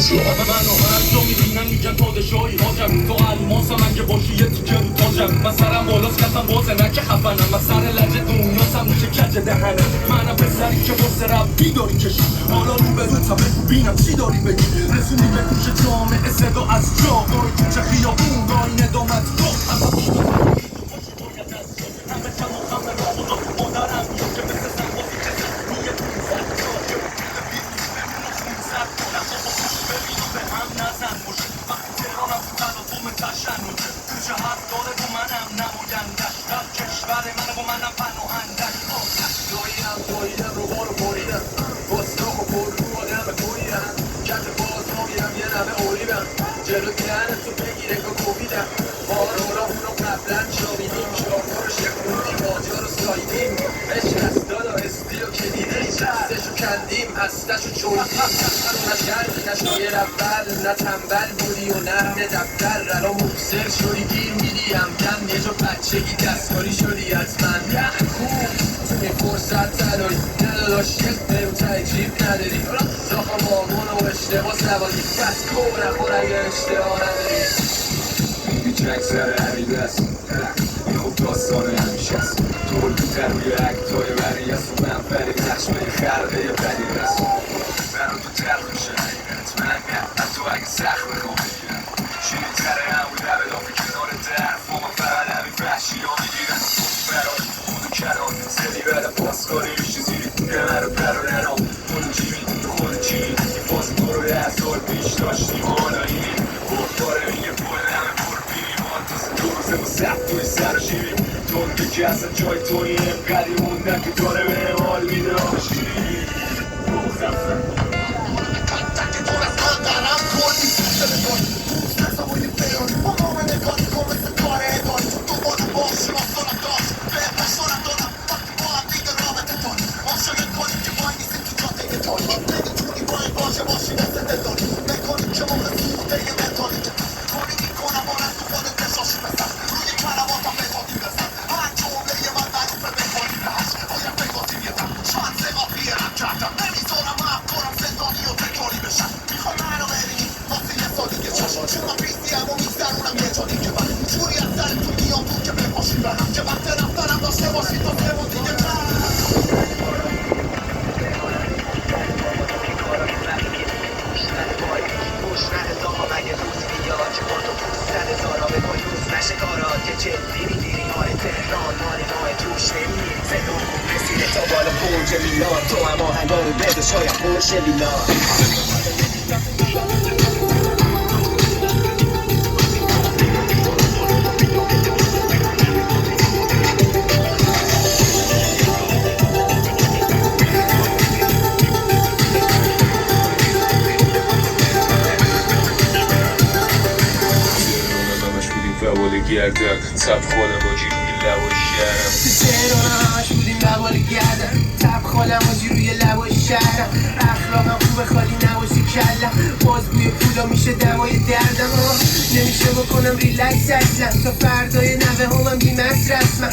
منو هر جا میبینن میگن پادشاهی حاجم تو الماسم اگه باشی یه تیکه رو تاجم من سرم بالاست کسم بازه نه که خفنم من سر لجه دنیاسم میشه کج دهنه منم پسری که واسه رب بیداری کشی حالا رو به روتم بگو بینم چی داری بگی رسونی به گوش جامعه صدا از جا گاهی تو چه خیابون گاهی ندامت گاه همه کم و خمه را خدا تو مادرم یا که مثل سربازی که زخمیه تو این زد جا که رفیق بیروز بمون و خون زد کنم بابا خوش ببین و به هم نزن باشه وقتی تهرانم تو تلاطم تشنجه کوچه حرف داره با منم نمایندش رب کشور منه با منم پناهندش داییم رو بارو بریدم باستاخ و پر رو آدم کوییم کت باز ما میرم یه نمه اوریبم جلو دهن تو بگیره که کوبیدم بارورا اونو قبلا شاویدیم شاهکار شکوندیم آجا رو سایدیم عشق از دادا استیل و کلیدیم دستشو کندیم هستشو چویدیم نه شرق نه شایر اول نه تنبل بودی و نه دفتر الان مبصر شدی گیر میدی همکن یه جا بچگی دستکاری شدی از من توی فرصت نداری نداداش یک و تجیب نداری داخل مامون و اشتباه سواری بس کن نخور اگر اشتباه نداری میگی جنگ سر عقیده است این خوب داستان همیشه است تولیتر روی اکتای وری است و منفری نقش به یه خرقه یه قدیر است برا تو تلخ میشه حقیقت من حتی اگه سخت بخوام بگیرم شیرین تره همون لبه دافی کنار درف و من فقط همین وحشی ها میگیرم برای خود و کران زدی بدم پاسکاری میشه زیری نمه رو پر و نرام خود جیمی تو خود چیمی این فاز تو رو 10 سال پیش داشتیم حالا اینی برداره میگه پول همه پر بیریم آنتاز 2 روزه با سخت توی سر شیریم تونگه که اصلا جای توی انقدی موندن که داره به حال میده آب شیریم بغزم تو هم آهنگا رو بده شاید خوش لیلا گردن تب خودم آجی روی لباش شهرم تو تهران همش بودیم بوال گردم تب خالم آجی روی لباش شهرم اخلاقم خوبه خالی نباشی کلم باز بوی پولا میشه دوای دردم نمیشه بکنم ریلکس اصلا تا فردای نوه همم بیمست رسمم